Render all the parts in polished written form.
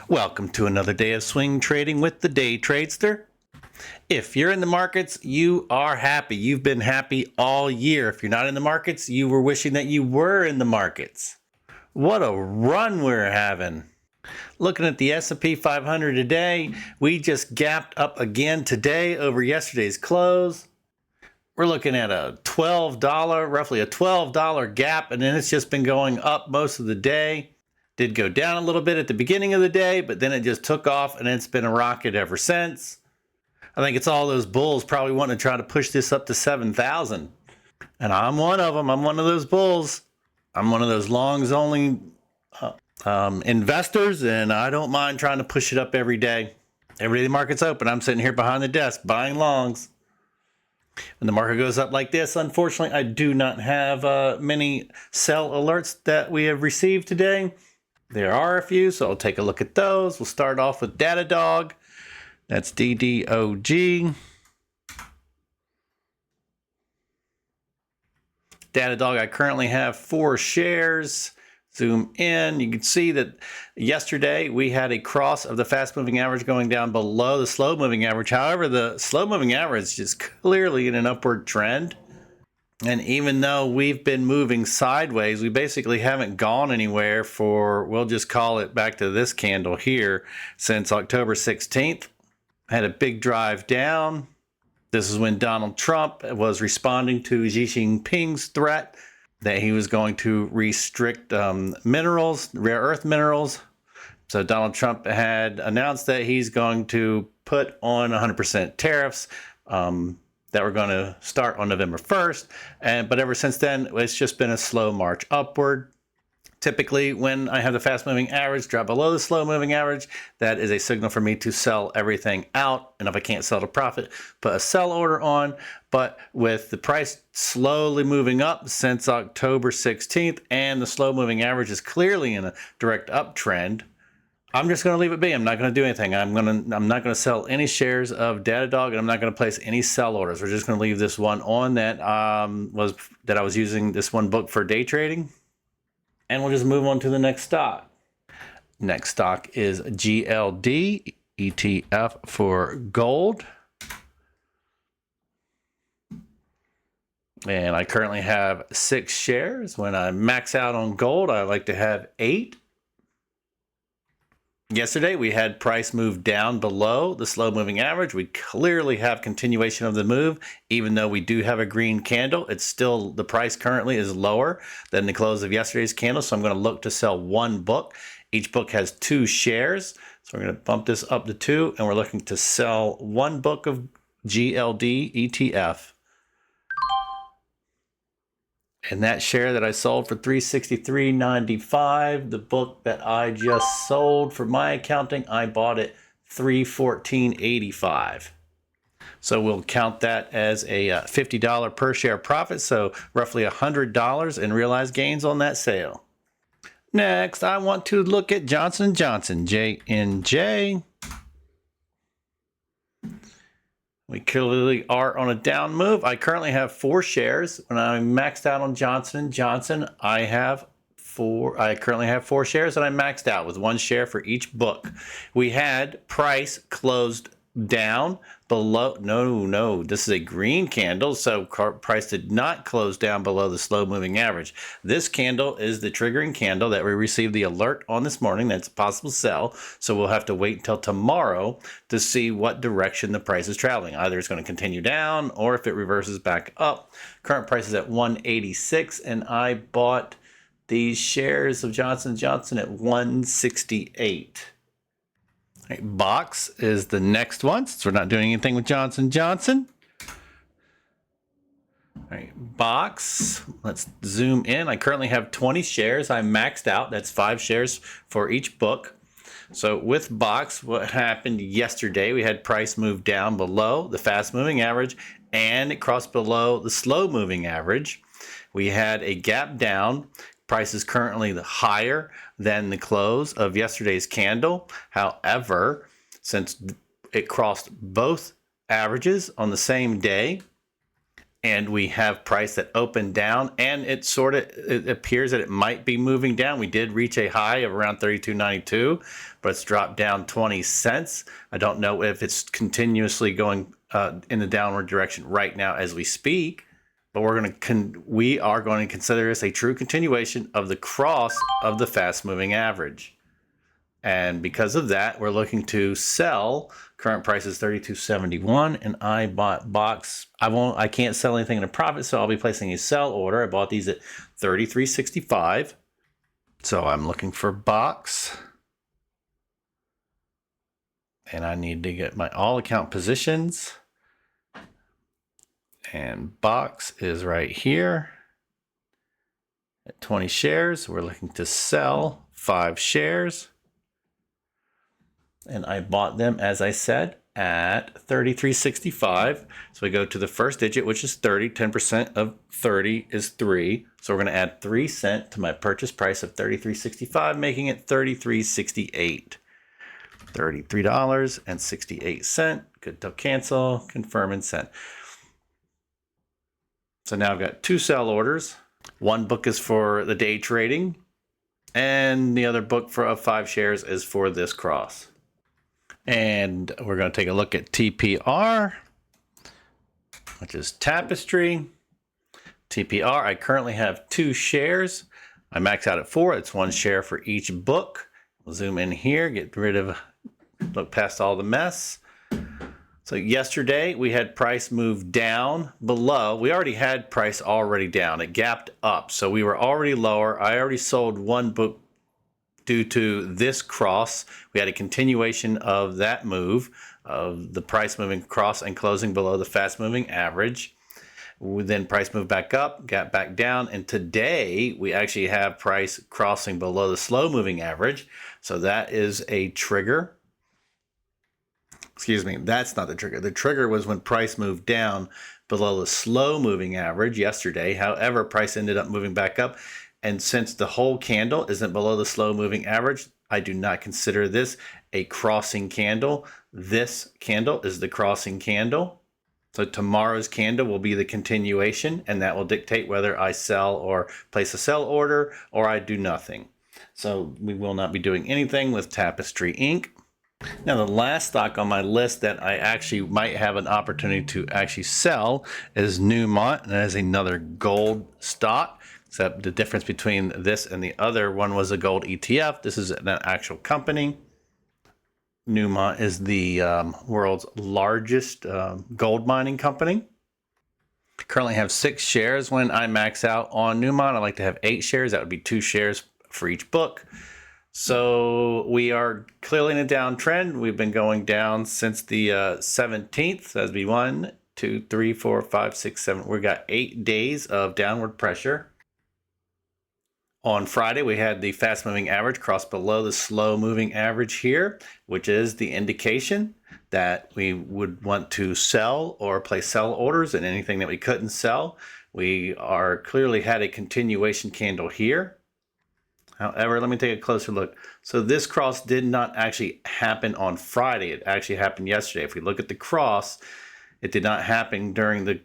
Welcome to another day of swing trading with the Day Tradester. If you're in the markets, you are happy. You've been happy all year. If you're not in the markets, you were wishing that you were in the markets. What a run we're having. Looking at the S&P 500 today, we just gapped up again today over yesterday's close. We're looking at a roughly a $12 gap, and then it's just been going up most of the day. Did go down a little bit at the beginning of the day, but then it just took off and it's been a rocket ever since. I think it's all those bulls probably wanting to try to push this up to 7,000. And I'm one of them. I'm one of those bulls. I'm one of those longs only investors, and I don't mind trying to push it up every day. Every day the market's open, I'm sitting here behind the desk buying longs. When the market goes up like this, unfortunately, I do not have many sell alerts that we have received today. There are a few, so I'll take a look at those. We'll start off with Datadog. That's DDOG. Datadog, I currently have 4 shares. Zoom in. You can see that yesterday we had a cross of the fast-moving average going down below the slow-moving average. However, the slow-moving average is clearly in an upward trend. And even though we've been moving sideways, we basically haven't gone anywhere for, we'll just call it back to this candle here, since October 16th. Had a big drive down. This is when Donald Trump was responding to Xi Jinping's threat that he was going to restrict minerals, rare earth minerals. So Donald Trump had announced that he's going to put on 100% tariffs that were going to start on November 1st. But ever since then, it's just been a slow march upward. Typically, when I have the fast-moving average drop below the slow-moving average, that is a signal for me to sell everything out. And if I can't sell to profit, put a sell order on. But with the price slowly moving up since October 16th, and the slow-moving average is clearly in a direct uptrend, I'm just going to leave it be. I'm not going to do anything. I'm not going to sell any shares of Datadog, and I'm not going to place any sell orders. We're just going to leave this one on that I was using this one book for day trading. And we'll just move on to the next stock. Next stock is GLD, ETF for gold. And I currently have 6 shares. When I max out on gold, I like to have 8. Yesterday, we had price move down below the slow-moving average. We clearly have continuation of the move. Even though we do have a green candle, it's still, the price currently is lower than the close of yesterday's candle. So I'm going to look to sell 1 book. Each book has 2 shares. So we're going to bump this up to 2, and we're looking to sell 1 book of GLD ETF. And that share that I sold for $363.95, the book that I just sold for my accounting, I bought it $314.85. So we'll count that as a $50 per share profit, so roughly $100 in realized gains on that sale. Next, I want to look at Johnson & Johnson, J&J. We clearly are on a down move. I currently have 4 shares. When I maxed out on Johnson & Johnson, I currently have 4 shares, and I maxed out with 1 share for each book. We had price closed down below. No, this is a green candle, so price did not close down below the slow moving average. This candle is the triggering candle that we received the alert on this morning. That's a possible sell, so we'll have to wait until tomorrow to see what direction the price is traveling. Either it's going to continue down, or if it reverses back up. Current price is at 186, and I bought these shares of Johnson & Johnson at 168. Right, Box is the next one, since we're not doing anything with Johnson & Johnson. All right, Box, let's zoom in. I currently have 20 shares. I maxed out. That's 5 shares for each book. So with Box, what happened yesterday, we had price move down below the fast-moving average, and it crossed below the slow-moving average. We had a gap down. Price is currently higher than the close of yesterday's candle. However, since it crossed both averages on the same day, and we have price that opened down, and it appears that it might be moving down. We did reach a high of around 32.92, but it's dropped down 20 cents. I don't know if it's continuously going in the downward direction right now as we speak, but we are going to consider this a true continuation of the cross of the fast moving average. And because of that, we're looking to sell. Current price is $32.71, and I bought box. I can't sell anything in a profit, so I'll be placing a sell order. I bought these at $33.65. So I'm looking for box. And I need to get my all account positions. And box is right here at 20 shares. We're looking to sell 5 shares. And I bought them, as I said, at $33.65. So we go to the first digit, which is 30. 10% of 30 is 3. So we're going to add 3 cents to my purchase price of $33.65, making it $33.68. $33.68. Good to cancel, confirm, and send. So now I've got 2 sell orders. One book is for the day trading, and the other book of 5 shares is for this cross. And we're going to take a look at TPR, which is Tapestry. TPR, I currently have 2 shares. I maxed out at 4. It's 1 share for each book. We'll zoom in here, look past all the mess. So yesterday we had price move down below. We already had price already down. It gapped up. So we were already lower. I already sold 1 book due to this cross. We had a continuation of that move of the price moving across and closing below the fast moving average. Then price moved back up, got back down, and today we actually have price crossing below the slow moving average. So that is a trigger. Excuse me, that's not the trigger. The trigger was when price moved down below the slow moving average yesterday. However, price ended up moving back up. And since the whole candle isn't below the slow moving average, I do not consider this a crossing candle. This candle is the crossing candle. So tomorrow's candle will be the continuation, and that will dictate whether I sell or place a sell order or I do nothing. So we will not be doing anything with Tapestry Inc. Now, the last stock on my list that I actually might have an opportunity to actually sell is Newmont, and that is another gold stock. Except the difference between this and the other one was a gold ETF. This is an actual company. Newmont is the world's largest gold mining company. Currently have 6 shares. When I max out on Newmont, I like to have 8 shares. That would be 2 shares for each book. So we are clearly in a downtrend. We've been going down since the 17th. So that'd be 1, 2, 3, 4, 5, 6, 7. We've got 8 days of downward pressure. On Friday, we had the fast moving average cross below the slow moving average here, which is the indication that we would want to sell or place sell orders in anything that we couldn't sell. We are clearly had a continuation candle here. However, let me take a closer look. So this cross did not actually happen on Friday. It actually happened yesterday. If we look at the cross, it did not happen during the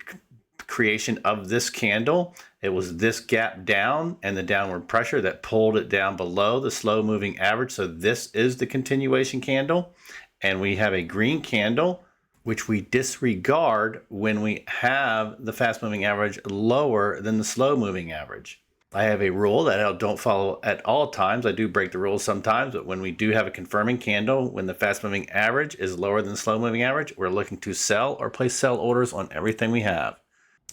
creation of this candle. It was this gap down and the downward pressure that pulled it down below the slow moving average. So this is the continuation candle, and we have a green candle, which we disregard when we have the fast moving average lower than the slow moving average. I have a rule that I don't follow at all times. I do break the rules sometimes, but when we do have a confirming candle, when the fast moving average is lower than the slow moving average, we're looking to sell or place sell orders on everything we have.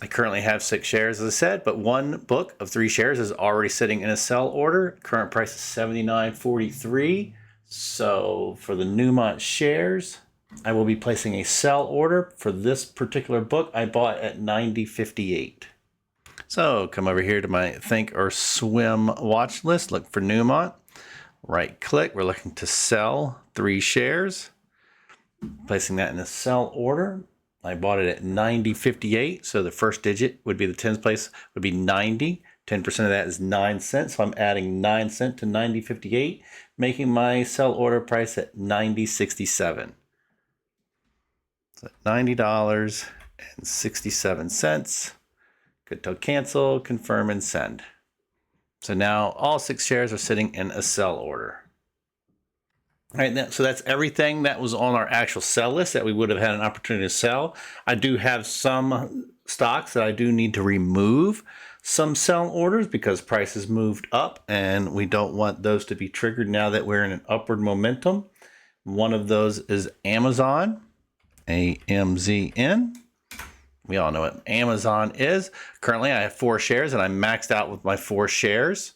I currently have 6 shares, as I said, but 1 book of 3 shares is already sitting in a sell order. Current price is $79.43. So for the Newmont shares, I will be placing a sell order for this particular book. I bought at $90.58. So come over here to my Think or Swim watch list. Look for Newmont. Right click. We're looking to sell 3 shares. Placing that in a sell order. I bought it at $90.58, so the first digit would be the tens place would be 90. 10% of that is 9 cents, so I'm adding 9 cents to $90.58, making my sell order price at $90.67. So $90 $1.67. Good till cancel, confirm, and send. So now all 6 shares are sitting in a sell order. All right, so that's everything that was on our actual sell list that we would have had an opportunity to sell. I do have some stocks that I do need to remove some sell orders because prices moved up and we don't want those to be triggered now that we're in an upward momentum. One of those is Amazon, AMZN. We all know what Amazon is. Currently, I have 4 shares and I'm maxed out with my 4 shares.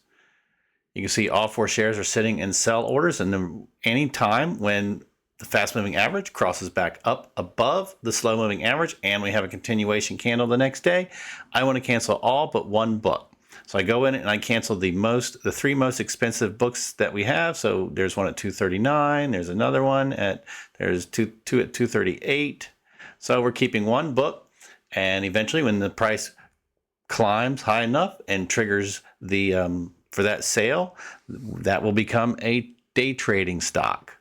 You can see all 4 shares are sitting in sell orders, and then any time when the fast moving average crosses back up above the slow moving average and we have a continuation candle the next day, I want to cancel all but one book. So I go in and I cancel the 3 most expensive books that we have. So there's one at $239, there's another one there's two at $238. So we're keeping one book, and eventually when the price climbs high enough and triggers the for that sale, that will become a day trading stock.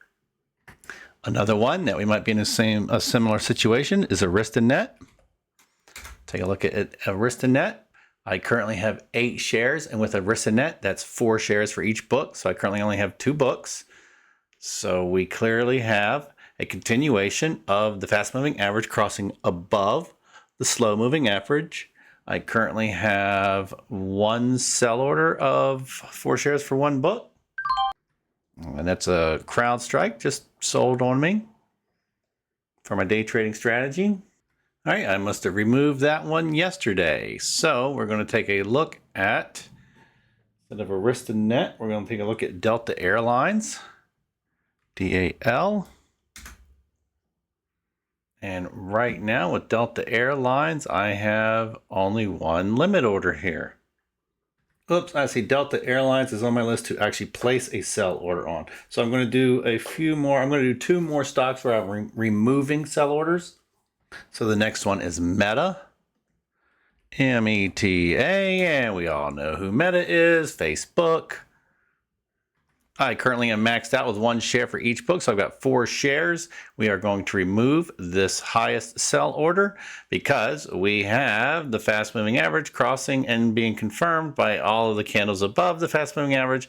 Another one that we might be in a similar situation is Aristonet. Take a look at Aristonet. I currently have 8 shares, and with Aristonet, that's 4 shares for each book. So I currently only have 2 books. So we clearly have a continuation of the fast moving average crossing above the slow moving average. I currently have 1 sell order of 4 shares for 1 book. And that's a CrowdStrike, just sold on me for my day trading strategy. All right, I must have removed that one yesterday. So we're going to take a look at, instead of Aristonet, we're going to take a look at Delta Airlines, DAL. And right now with Delta Airlines, I have only 1 limit order here. Oops, I see Delta Airlines is on my list to actually place a sell order on. So I'm going to do a few more. I'm going to do 2 more stocks where I'm removing sell orders. So the next one is Meta, META, and we all know who Meta is, Facebook. I currently am maxed out with 1 share for each book, so I've got 4 shares. We are going to remove this highest sell order because we have the fast moving average crossing and being confirmed by all of the candles above the fast moving average,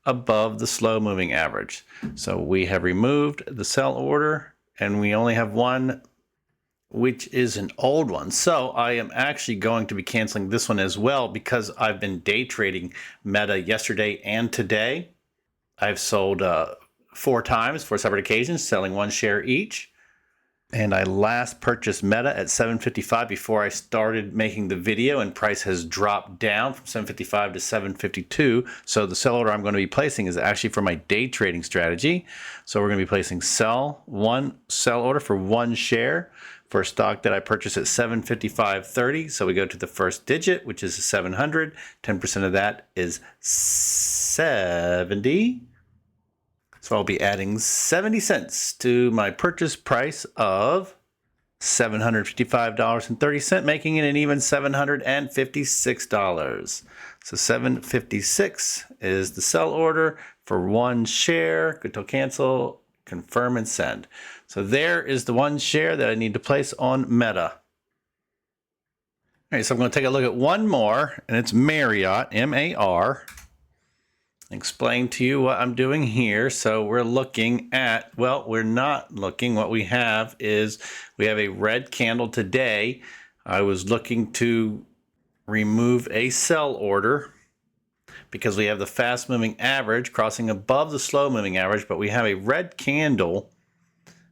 above the slow moving average. So we have removed the sell order, and we only have 1, which is an old one. So I am actually going to be canceling this one as well because I've been day trading Meta yesterday and today. I've sold 4 times, 4 separate occasions, selling 1 share each. And I last purchased Meta at $7.55 before I started making the video, and price has dropped down from $7.55 to $7.52. So the sell order I'm going to be placing is actually for my day trading strategy. So we're going to be placing one sell order for 1 share for a stock that I purchased at $7.55.30. So we go to the first digit, which is 700. 10% of that is 70. So I'll be adding 70 cents to my purchase price of $755.30, making it an even $756. So $756 is the sell order for 1 share. Good till cancel, confirm, and send. So there is the 1 share that I need to place on Meta. All right, so I'm going to take a look at one more, and it's Marriott, M-A-R. Explain to you what I'm doing here. So we're looking at, well, we're not looking. What we have is we have a red candle today. I was looking to remove a sell order because we have the fast moving average crossing above the slow moving average, but we have a red candle.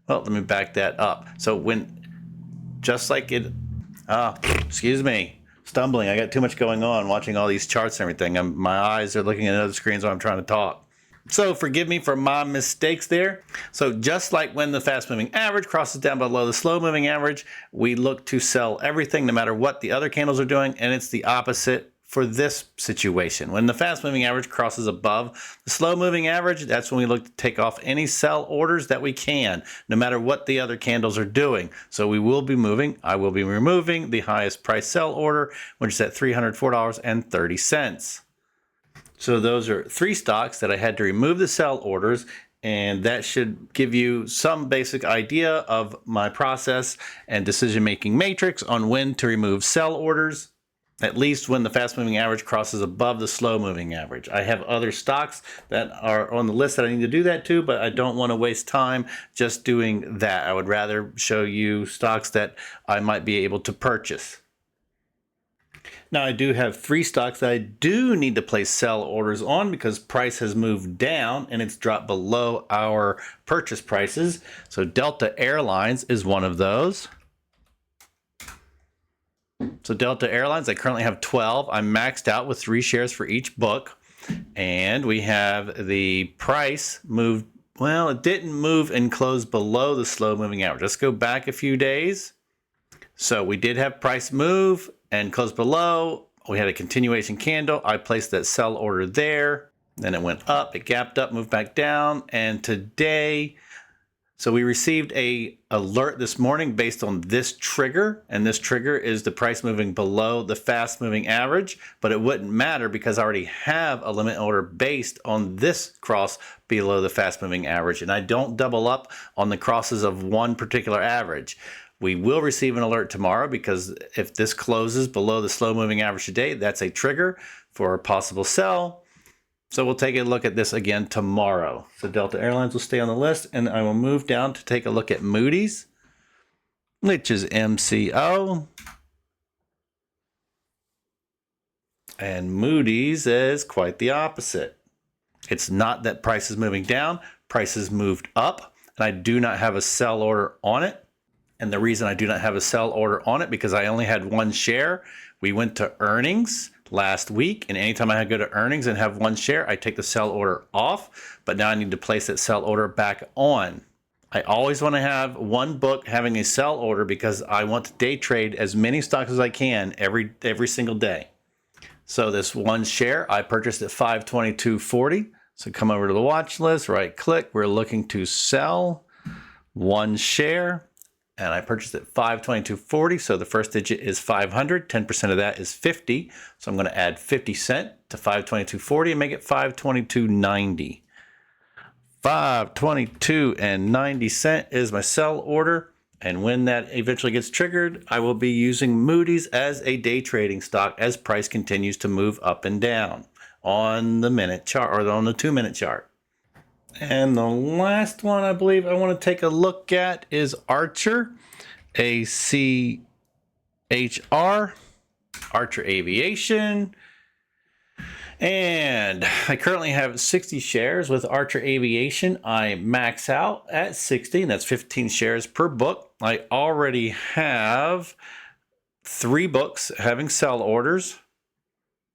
Well, let me back that up. So just like it, excuse me, stumbling. I got too much going on watching all these charts and everything. My eyes are looking at other screens while I'm trying to talk. So forgive me for my mistakes there. So just like when the fast moving average crosses down below the slow moving average, we look to sell everything no matter what the other candles are doing, and it's the opposite for this situation. When the fast moving average crosses above the slow moving average, that's when we look to take off any sell orders that we can, no matter what the other candles are doing. So I will be removing the highest price sell order, which is at $304.30. So those are 3 stocks that I had to remove the sell orders And that should give you some basic idea of my process and decision-making matrix on when to remove sell orders, at least when the fast-moving average crosses above the slow-moving average. I have other stocks that are on the list that I need to do that to, but I don't want to waste time just doing that. I would rather show you stocks that I might be able to purchase. Now I do have 3 stocks that I do need to place sell orders on because price has moved down and it's dropped below our purchase prices. So Delta Airlines is one of those. So Delta Airlines, I currently have 12. I'm maxed out with 3 shares for each book. And we have the price moved, well, it didn't move and close below the slow moving average. Let's go back a few days. So we did have price move and close below. We had a continuation candle. I placed that sell order there. Then it went up, it gapped up, moved back down. And today, so we received a alert this morning based on this trigger. And this trigger is the price moving below the fast moving average, but it wouldn't matter because I already have a limit order based on this cross below the fast moving average. And I don't double up on the crosses of one particular average. We will receive an alert tomorrow because if this closes below the slow moving average today, that's a trigger for a possible sell. So we'll take a look at this again tomorrow. So Delta Airlines will stay on the list, and I will move down to take a look at Moody's, which is MCO. And Moody's is quite the opposite. It's not that price is moving down, prices moved up, and I do not have a sell order on it. And the reason I do not have a sell order on it because I only had 1 share. We went to earnings last week, and anytime I go to earnings and have 1 share, I take the sell order off. But now I need to place that sell order back on. I always want to have 1 book having a sell order because I want to day trade as many stocks as I can every single day. So this 1 share I purchased at $522.40. So come over to the watch list, right click. We're looking to sell 1 share. And I purchased it $522.40. So the first digit is 500. 10% of that is 50. So I'm going to add 50 cents to $522.40 and make it $522.90. $522.90 is my sell order. And when that eventually gets triggered, I will be using Moody's as a day trading stock as price continues to move up and down on the minute chart or on the 2-minute chart. And the last one I believe I want to take a look at is Archer, ACHR, Archer Aviation. And I currently have 60 shares with Archer Aviation. I max out at 60, and that's 15 shares per book. I already have 3 books having sell orders.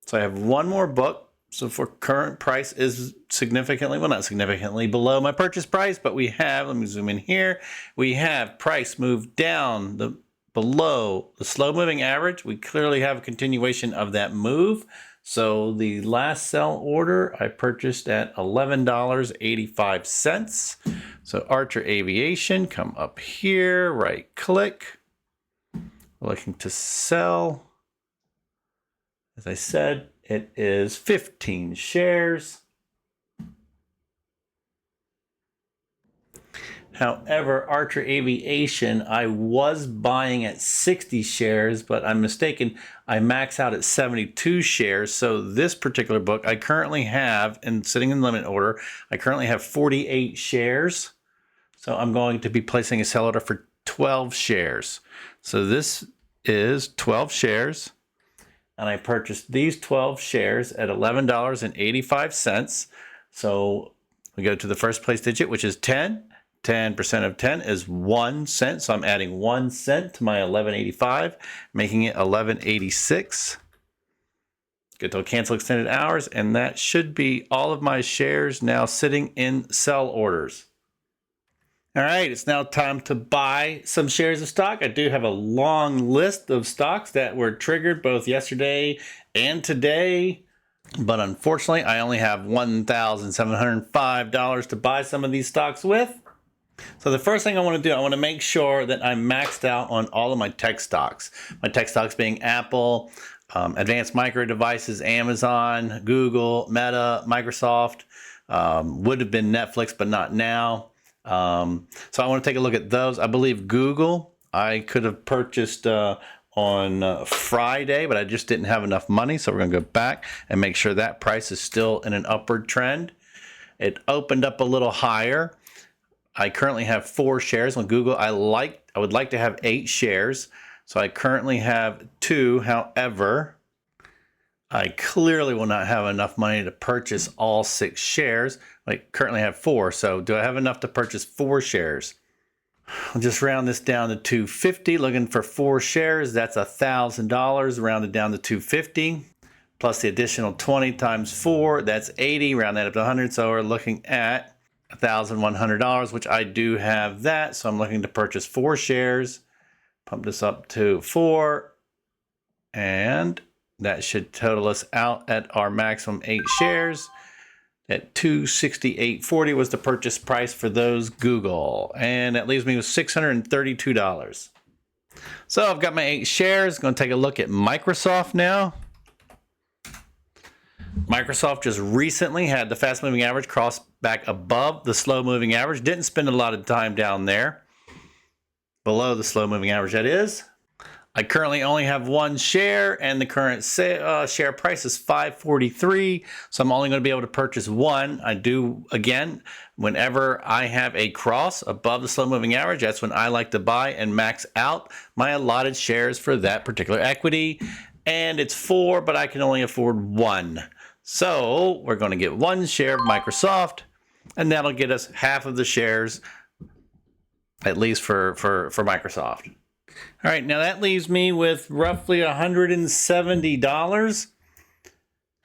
So I have 1 more book. So for current price is significantly, well, not significantly below my purchase price, but we have, let me zoom in here. We have price moved down below the slow moving average. We clearly have a continuation of that move. So the last sell order I purchased at $11.85. So Archer Aviation, come up here, right click, looking to sell. As I said, it is 15 shares. However, Archer Aviation, I was buying at 60 shares, but I'm mistaken. I max out at 72 shares. So this particular book I currently have, and sitting in limit order, I currently have 48 shares. So I'm going to be placing a sell order for 12 shares. So this is 12 shares. And I purchased these 12 shares at $11.85. So we go to the first place digit, which is 10. 10% of 10 is 1 cent. So I'm adding 1 cent to my $11.85, making it $11.86. Good till cancel extended hours. And that should be all of my shares now sitting in sell orders. All right, it's now time to buy some shares of stock. I do have a long list of stocks that were triggered both yesterday and today, but unfortunately, I only have $1,705 to buy some of these stocks with. So the first thing I want to do, I want to make sure that I'm maxed out on all of my tech stocks. My tech stocks being Apple, Advanced Micro Devices, Amazon, Google, Meta, Microsoft, Would have been Netflix, but not now. So I want to take a look at those. I believe Google, I could have purchased on Friday, but I just didn't have enough money. So we're going to go back and make sure that price is still in an upward trend. It opened up a little higher. I currently have 4 shares on Google. I would like to have 8 shares. So I currently have 2. However, I clearly will not have enough money to purchase all 6 shares. I currently have 4. So do I have enough to purchase 4 shares? I'll just round this down to 250. Looking for 4 shares. That's $1,000 rounded down to 250. Plus the additional 20 times 4. That's 80. Round that up to 100. So we're looking at $1,100, which I do have that. So I'm looking to purchase 4 shares. Pump this up to 4. And that should total us out at our maximum 8 shares. At $268.40 was the purchase price for those Google. And that leaves me with $632. So I've got my 8 shares. Going to take a look at Microsoft now. Microsoft just recently had the fast moving average cross back above the slow moving average. Didn't spend a lot of time down there. Below the slow moving average, that is. I currently only have 1 share, and the current share price is $5.43. So I'm only going to be able to purchase 1. I do, again, whenever I have a cross above the slow moving average, that's when I like to buy and max out my allotted shares for that particular equity. And it's 4, but I can only afford 1. So we're going to get 1 share of Microsoft, and that'll get us half of the shares, at least for Microsoft. All right, now that leaves me with roughly $170.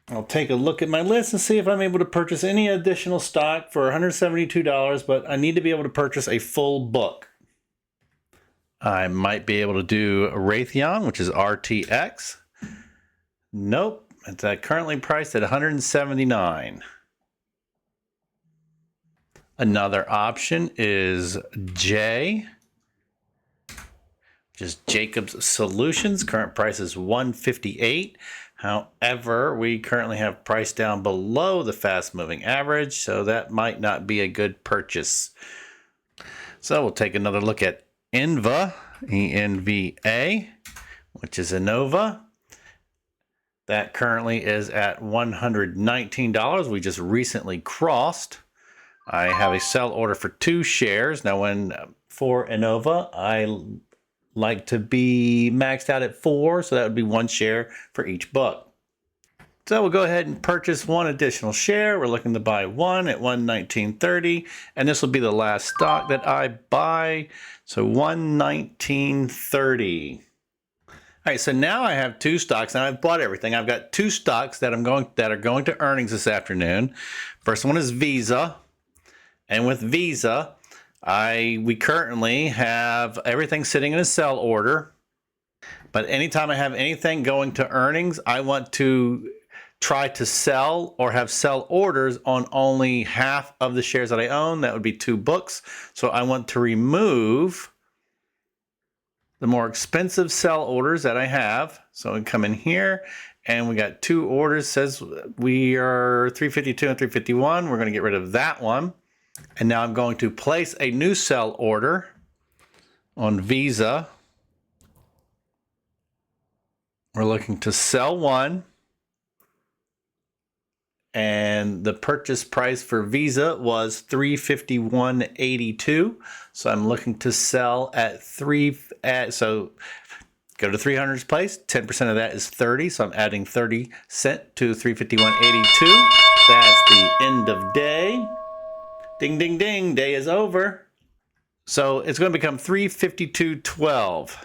I'll take a look at my list and see if I'm able to purchase any additional stock for $172, but I need to be able to purchase a full book. I might be able to do Raytheon, which is RTX. Nope. It's currently priced at $179. Another option is J, which is Jacobs Solutions. Current price is $158. However, we currently have price down below the fast moving average, so that might not be a good purchase. So we'll take another look at ENVA, ENVA, which is Innova. That currently is at $119. We just recently crossed. I have a sell order for 2 shares. Now, for Innova, I like to be maxed out at 4, so that would be 1 share for each book. So we'll go ahead and purchase 1 additional share. We're looking to buy 1 at $119.30, and this will be the last stock that I buy. So $119.30. All right, so now I have 2 stocks, and I've bought everything. I've got 2 stocks that are going to earnings this afternoon. First one is Visa, and with Visa, we currently have everything sitting in a sell order. But anytime I have anything going to earnings, I want to try to sell or have sell orders on only half of the shares that I own. That would be 2 books. So I want to remove the more expensive sell orders that I have. So we come in here and we got 2 orders. Says we are 352 and 351. We're going to get rid of that one. And now I'm going to place a new sell order on Visa. We're looking to sell 1. And the purchase price for Visa was $351.82. So I'm looking to sell at so go to 300's place. 10% of that is 30. So I'm adding 30 cents to $351.82. That's the end of day. Ding, ding, ding. Day is over. So it's going to become $352.12.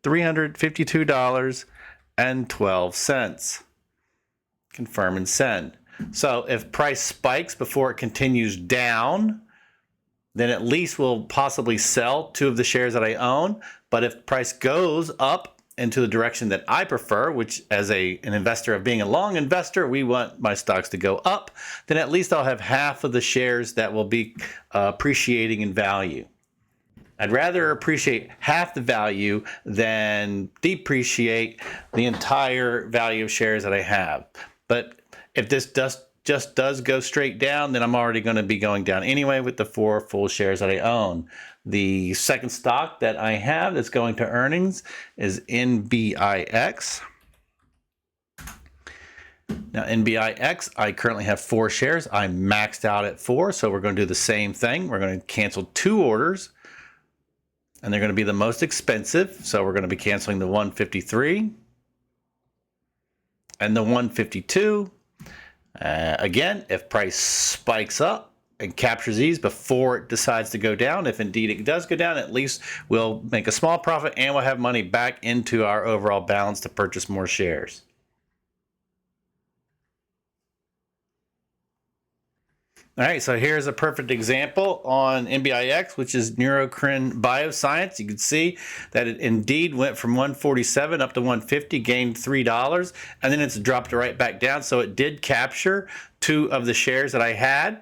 $352.12. Confirm and send. So if price spikes before it continues down, then at least we'll possibly sell 2 of the shares that I own. But if price goes up into the direction that I prefer, which as an investor of being a long investor, we want my stocks to go up, then at least I'll have half of the shares that will be appreciating in value. I'd rather appreciate half the value than depreciate the entire value of shares that I have. But if this does just does go straight down, then I'm already going to be going down anyway with the 4 full shares that I own. The second stock that I have that's going to earnings is NBIX. Now, NBIX, I currently have 4 shares. I maxed out at 4, so we're going to do the same thing. We're going to cancel 2 orders, and they're going to be the most expensive. So we're going to be canceling the 153 and the 152. Again, if price spikes up and captures these before it decides to go down, if indeed it does go down, at least we'll make a small profit and we'll have money back into our overall balance to purchase more shares. All right, so here's a perfect example on NBIX, which is Neurocrine Bioscience. You can see that it indeed went from 147 up to 150, gained $3, and then it's dropped right back down. So it did capture 2 of the shares that I had.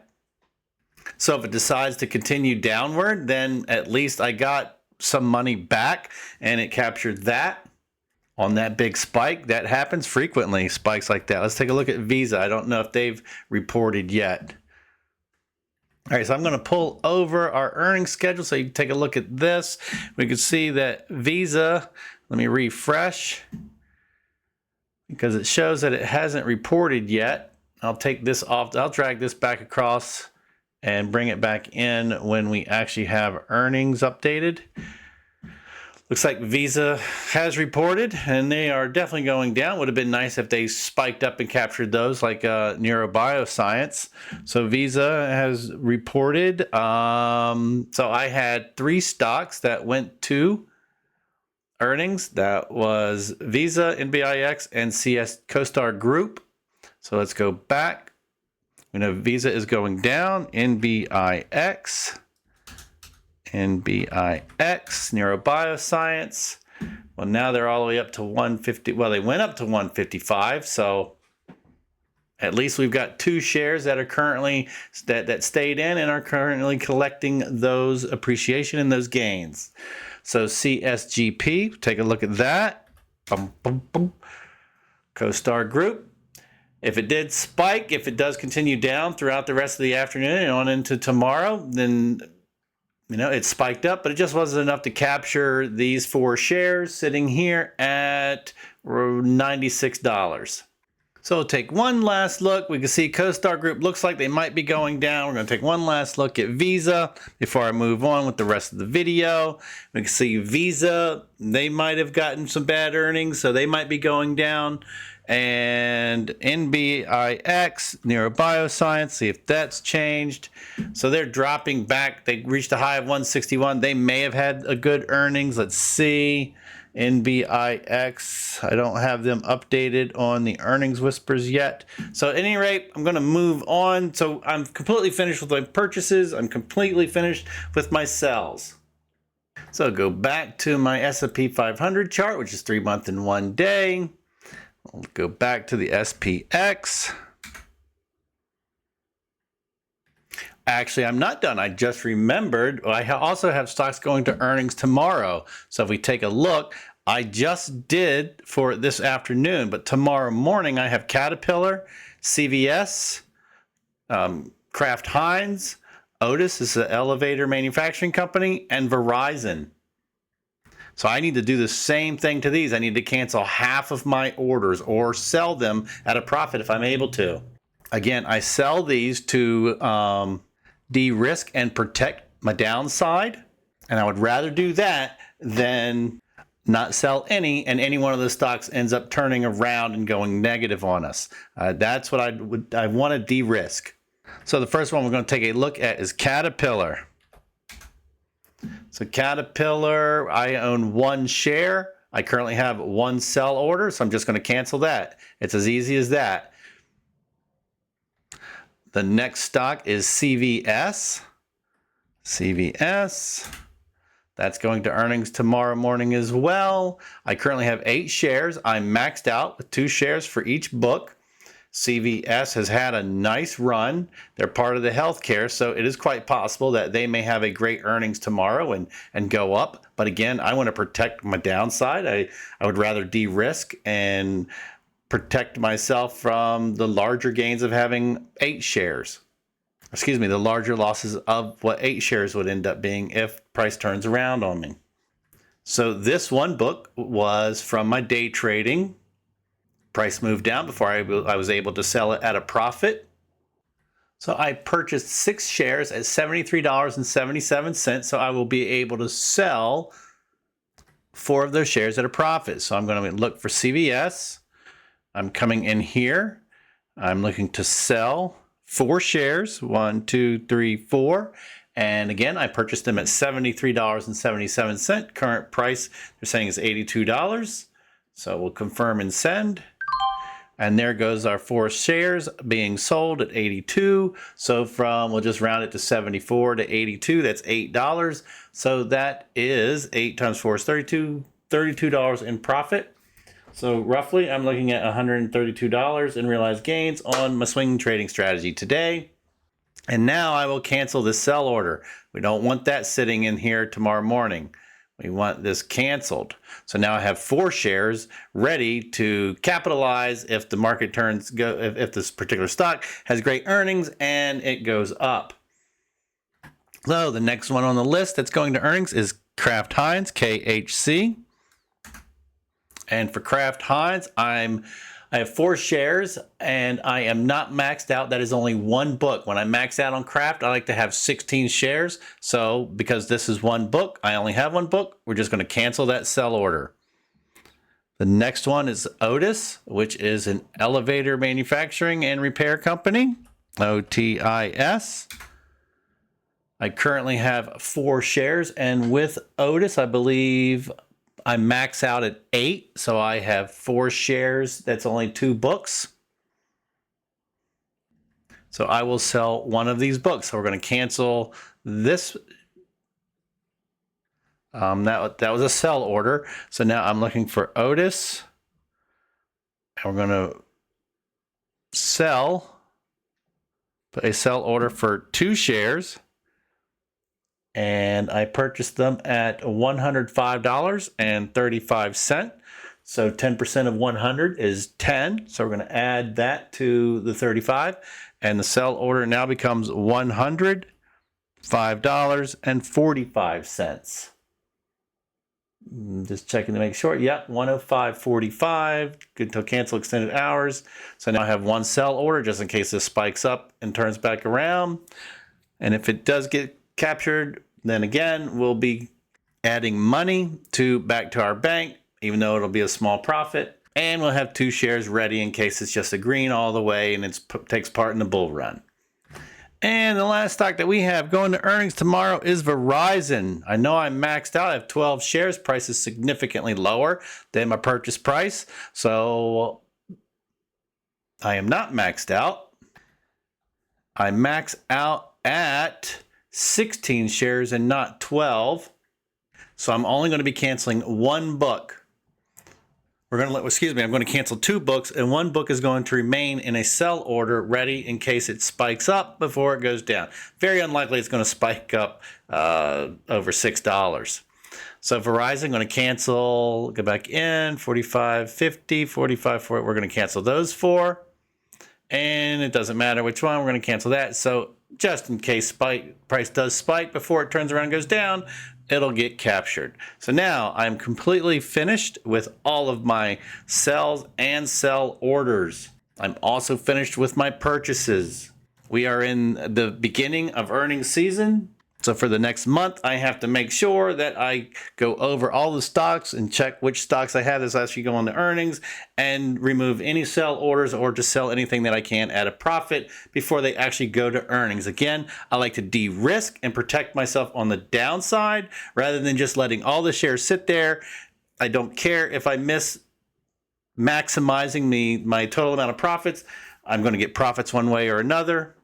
So if it decides to continue downward, then at least I got some money back, and it captured that on that big spike. That happens frequently, spikes like that. Let's take a look at Visa. I don't know if they've reported yet. All right, so I'm going to pull over our earnings schedule so you can take a look at this. We can see that Visa, let me refresh, because it shows that it hasn't reported yet. I'll take this off. I'll drag this back across and bring it back in when we actually have earnings updated. Looks like Visa has reported, and they are definitely going down. Would have been nice if they spiked up and captured those like Neurobioscience. So Visa has reported. So I had 3 stocks that went to earnings. That was Visa, NBIX, and CoStar Group. So let's go back. We know Visa is going down. NBIX. Neurobioscience. Well, now they're all the way up to 150. Well, they went up to 155. So at least we've got 2 shares that are currently that stayed in and are currently collecting those appreciation and those gains. So CSGP, take a look at that. CoStar Group. If it did spike, if it does continue down throughout the rest of the afternoon and on into tomorrow, then it spiked up, but it just wasn't enough to capture these 4 shares sitting here at $96. So we'll take one last look. We can see CoStar Group looks like they might be going down. We're going to take one last look at Visa before I move on with the rest of the video. We can see Visa, they might have gotten some bad earnings, so they might be going down. And NBIX, Neurobioscience, see if that's changed. So they're dropping back. They reached a high of 161. They may have had a good earnings. Let's see. NBIX, I don't have them updated on the earnings whispers yet. So at any rate, I'm going to move on. So I'm completely finished with my purchases. I'm completely finished with my sells. So go back to my S&P 500 chart, which is 3 month and 1 day. I'll go back to the SPX. Actually, I'm not done. I just remembered I also have stocks going to earnings tomorrow. So if we take a look, I just did for this afternoon, but tomorrow morning I have Caterpillar, CVS, Kraft Heinz, Otis is an elevator manufacturing company, and Verizon. So I need to do the same thing to these. I need to cancel half of my orders or sell them at a profit if I'm able to. Again, I sell these to de-risk and protect my downside. And I would rather do that than not sell any, and any one of the stocks ends up turning around and going negative on us. That's what I want to de-risk. So the first one we're going to take a look at is Caterpillar. So Caterpillar, I own 1 share. I currently have 1 sell order, so I'm just going to cancel that. It's as easy as that. The next stock is CVS. CVS. That's going to earnings tomorrow morning as well. I currently have 8 shares. I'm maxed out with 2 shares for each book. CVS has had a nice run. They're part of the healthcare, so it is quite possible that they may have a great earnings tomorrow and go up. But again, I want to protect my downside. I would rather de-risk and protect myself from the larger gains of having 8 shares. Excuse me, the larger losses of what 8 shares would end up being if price turns around on me. So this one book was from my day trading. Price moved down before I was able to sell it at a profit. So I purchased 6 shares at $73.77. So I will be able to sell 4 of those shares at a profit. So I'm going to look for CVS. I'm coming in here. I'm looking to sell 4 shares, 1, 2, 3, 4. And again, I purchased them at $73.77. Current price, they're saying, is $82. So we'll confirm and send. And there goes our 4 shares being sold at 82. So we'll just round it to 74 to 82. That's $8. So that is 8 times 4 is $32 in profit. So roughly, I'm looking at $132 in realized gains on my swing trading strategy today. And now I will cancel this sell order. We don't want that sitting in here tomorrow morning. We want this canceled. So now I have 4 shares ready to capitalize if the market if this particular stock has great earnings and it goes up. So the next one on the list that's going to earnings is Kraft Heinz, KHC. And for Kraft Heinz, I have 4 shares and I am not maxed out. That is only 1 book. When I max out on Kraft, I like to have 16 shares. So because this is 1 book, I only have 1 book. We're just going to cancel that sell order. The next one is Otis, which is an elevator manufacturing and repair company, OTIS. I currently have 4 shares, and with Otis, I believe I max out at 8, so I have 4 shares. That's only 2 books. So I will sell 1 of these books. So we're going to cancel this. That was a sell order. So now I'm looking for Otis, and we're going to put a sell order for 2 shares. And I purchased them at $105.35. So 10% of 100 is 10. So we're going to add that to the 35. And the sell order now becomes $105.45. Just checking to make sure. Yep, 105.45. Good to cancel extended hours. So now I have 1 sell order just in case this spikes up and turns back around. And if it does get captured, then again, we'll be adding money back to our bank, even though it'll be a small profit. And we'll have 2 shares ready in case it's just a green all the way and it takes part in the bull run. And the last stock that we have going to earnings tomorrow is Verizon. I know I'm maxed out. I have 12 shares. Price is significantly lower than my purchase price. So I am not maxed out. I max out at 16 shares and not 12. So I'm only going to be canceling 1 book. I'm going to cancel 2 books, and 1 book is going to remain in a sell order ready in case it spikes up before it goes down. Very unlikely it's going to spike up over $6. So Verizon, I'm going to cancel, go back in, 45.50, 45 for it. We're going to cancel those 4. And it doesn't matter which one, we're going to cancel that. So just in case price does spike before it turns around and goes down, it'll get captured. So now I'm completely finished with all of my sells and sell orders. I'm also finished with my purchases. We are in the beginning of earnings season. So for the next month, I have to make sure that I go over all the stocks and check which stocks I have that's actually going to earnings and remove any sell orders or just sell anything that I can at a profit before they actually go to earnings. Again, I like to de-risk and protect myself on the downside rather than just letting all the shares sit there. I don't care if I miss maximizing my total amount of profits. I'm going to get profits one way or another.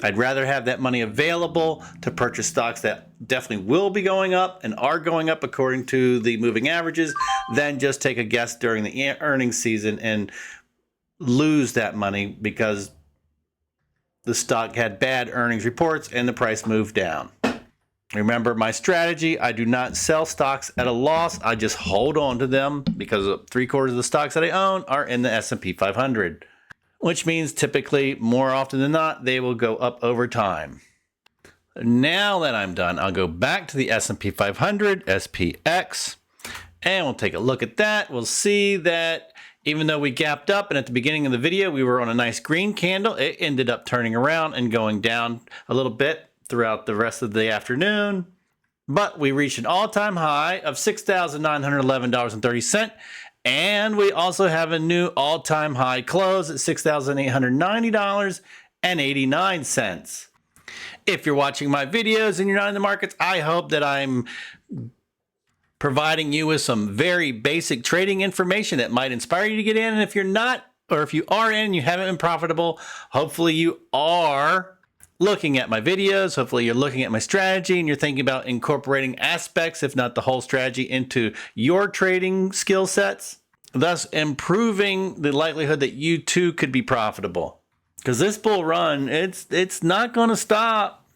I'd rather have that money available to purchase stocks that definitely will be going up and are going up according to the moving averages than just take a guess during the earnings season and lose that money because the stock had bad earnings reports and the price moved down. Remember my strategy, I do not sell stocks at a loss. I just hold on to them because 3/4 of the stocks that I own are in the S&P 500, which means typically, more often than not, they will go up over time. Now that I'm done, I'll go back to the S&P 500, SPX, and we'll take a look at that. We'll see that even though we gapped up and at the beginning of the video, we were on a nice green candle, it ended up turning around and going down a little bit throughout the rest of the afternoon. But we reached an all-time high of $6,911.30. And we also have a new all-time high close at $6,890.89. If you're watching my videos and you're not in the markets, I hope that I'm providing you with some very basic trading information that might inspire you to get in. And if you're not, or if you are in and you haven't been profitable, hopefully you are looking at my videos. Hopefully you're looking at my strategy and you're thinking about incorporating aspects, if not the whole strategy, into your trading skill sets, thus improving the likelihood that you too could be profitable. Because this bull run, it's not going to stop.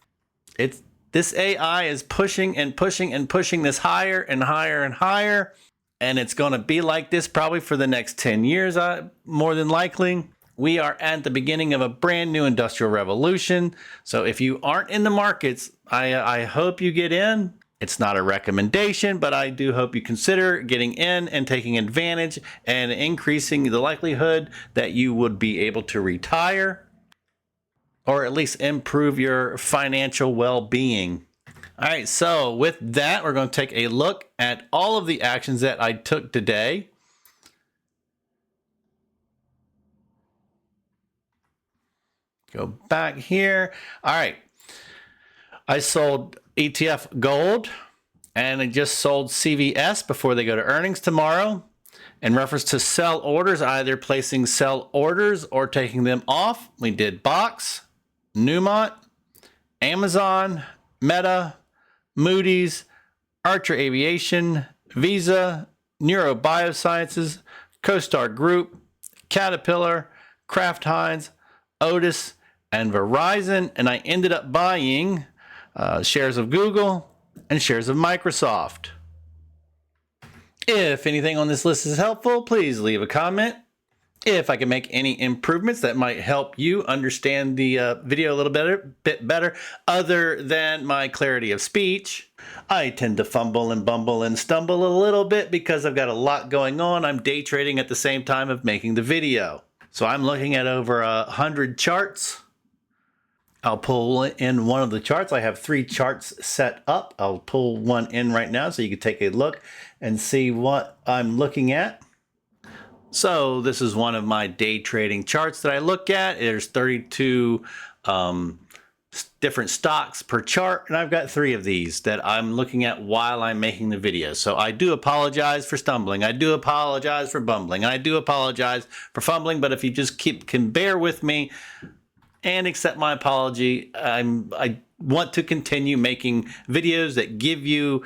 This AI is pushing and pushing and pushing this higher and higher and higher. And it's going to be like this probably for the next 10 years, more than likely. We are at the beginning of a brand new industrial revolution. So if you aren't in the markets, I hope you get in. It's not a recommendation, but I do hope you consider getting in and taking advantage and increasing the likelihood that you would be able to retire or at least improve your financial well-being. All right, so with that, we're going to take a look at all of the actions that I took today. Go back here. All right. I sold ETF Gold and I just sold CVS before they go to earnings tomorrow. In reference to sell orders, either placing sell orders or taking them off, we did Box, Newmont, Amazon, Meta, Moody's, Archer Aviation, Visa, Neuro Biosciences, CoStar Group, Caterpillar, Kraft Heinz, Otis, and Verizon, and I ended up buying shares of Google and shares of Microsoft. If anything on this list is helpful, please leave a comment. If I can make any improvements that might help you understand the video a little bit better, other than my clarity of speech. I tend to fumble and bumble and stumble a little bit because I've got a lot going on. I'm day trading at the same time of making the video. So I'm looking at over 100 charts. I'll pull in one of the charts. I have 3 charts set up. I'll pull one in right now so you can take a look and see what I'm looking at. So this is one of my day trading charts that I look at. There's 32 different stocks per chart, and I've got 3 of these that I'm looking at while I'm making the video. So I do apologize for stumbling. I do apologize for bumbling. And I do apologize for fumbling, but if you just can bear with me and accept my apology, I want to continue making videos that give you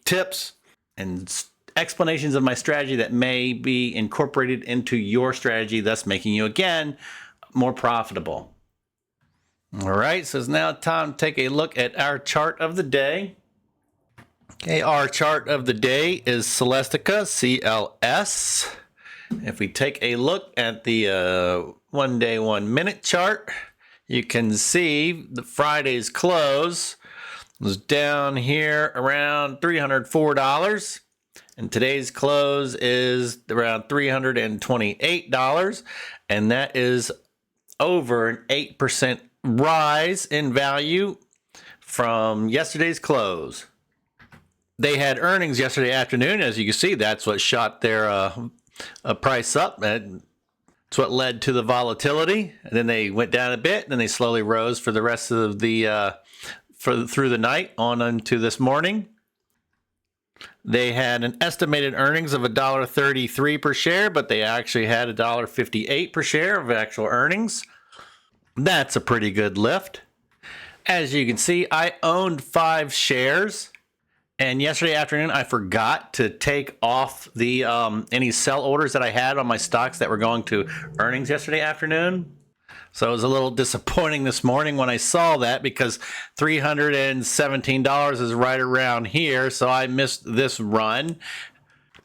tips and explanations of my strategy that may be incorporated into your strategy, thus making you, again, more profitable. All right, so it's now time to take a look at our chart of the day. Okay, our chart of the day is Celestica, CLS. If we take a look at the 1 day, 1 minute chart, you can see the Friday's close was down here around $304. And today's close is around $328. And that is over an 8% rise in value from yesterday's close. They had earnings yesterday afternoon. As you can see, that's what shot their price up. It's what led to the volatility. And then they went down a bit, and then they slowly rose for the rest of the through the night on into this morning. They had an estimated earnings of $1.33 per share, but they actually had $1.58 per share of actual earnings. That's a pretty good lift. As you can see, I owned 5 shares. And yesterday afternoon, I forgot to take off the any sell orders that I had on my stocks that were going to earnings yesterday afternoon. So it was a little disappointing this morning when I saw that, because $317 is right around here. So I missed this run.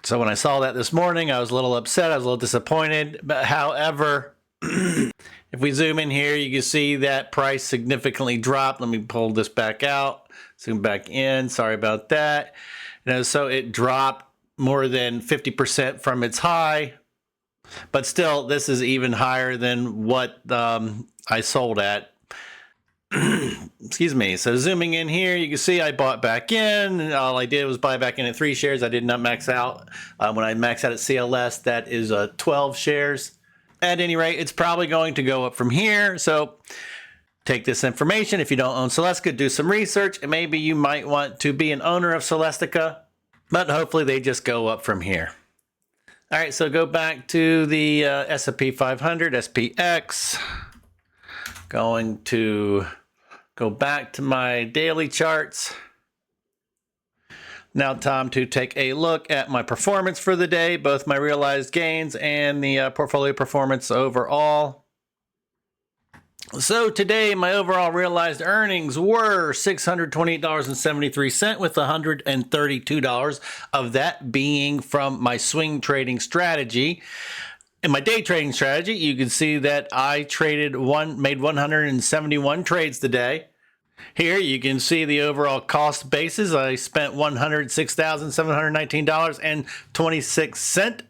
So when I saw that this morning, I was a little upset. I was a little disappointed. But however, if we zoom in here, you can see that price significantly dropped. Let me pull this back out, zoom back in. Sorry about that. So it dropped more than 50% from its high. But still, this is even higher than what I sold at. Excuse me. So zooming in here, you can see I bought back in. All I did was buy back in at 3 shares. I did not max out. When I max out at CLS, that is 12 shares. At any rate, it's probably going to go up from here. So take this information. If you don't own Celestica, do some research. And maybe you might want to be an owner of Celestica. But hopefully they just go up from here. All right, so go back to the S&P 500, SPX. Going to go back to my daily charts. Now time to take a look at my performance for the day, both my realized gains and the portfolio performance overall. So today, my overall realized earnings were $628.73, with $132 of that being from my swing trading strategy. In my day trading strategy, you can see that I made 171 trades today. Here you can see the overall cost basis. I spent $106,719.26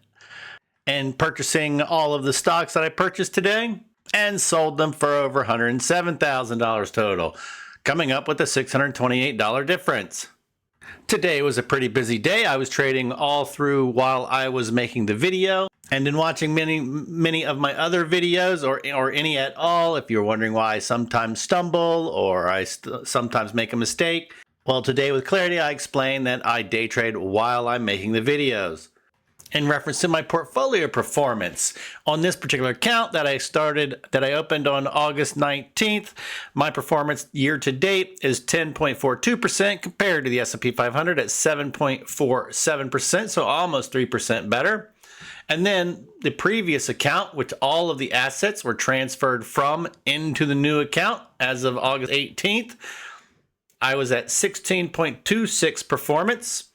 in purchasing all of the stocks that I purchased today, and sold them for over $107,000 total, coming up with a $628 difference. Today was a pretty busy day. I was trading all through while I was making the video, and in watching many of my other videos, or any at all, if you're wondering why I sometimes stumble or I sometimes make a mistake, well, today with clarity I explained that I day trade while I'm making the videos. In reference to my portfolio performance, on this particular account that I opened on August 19th, my performance year to date is 10.42% compared to the S&P 500 at 7.47%, so almost 3% better. And then the previous account, which all of the assets were transferred from into the new account as of August 18th, I was at 16.26 performance,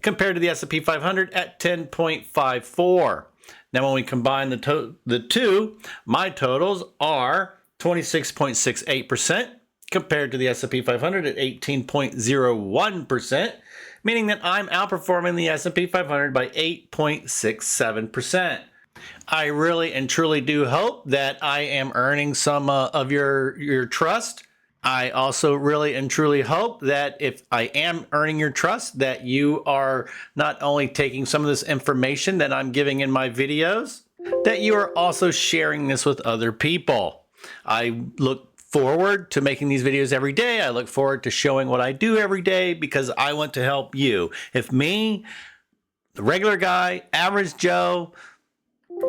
compared to the S&P 500 at 10.54. Now, when we combine the two, my totals are 26.68% compared to the S&P 500 at 18.01%, meaning that I'm outperforming the S&P 500 by 8.67%. I really and truly do hope that I am earning some of your trust. I also really and truly hope that if I am earning your trust, that you are not only taking some of this information that I'm giving in my videos, that you are also sharing this with other people. I look forward to making these videos every day. I look forward to showing what I do every day because I want to help you. If me, the regular guy, average Joe,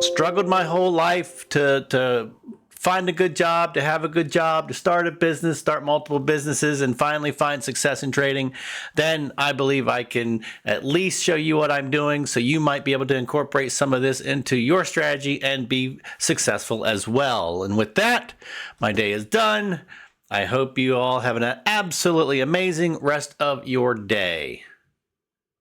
struggled my whole life to find a good job, to have a good job, to start a business, start multiple businesses, and finally find success in trading, then I believe I can at least show you what I'm doing so you might be able to incorporate some of this into your strategy and be successful as well. And with that, my day is done. I hope you all have an absolutely amazing rest of your day.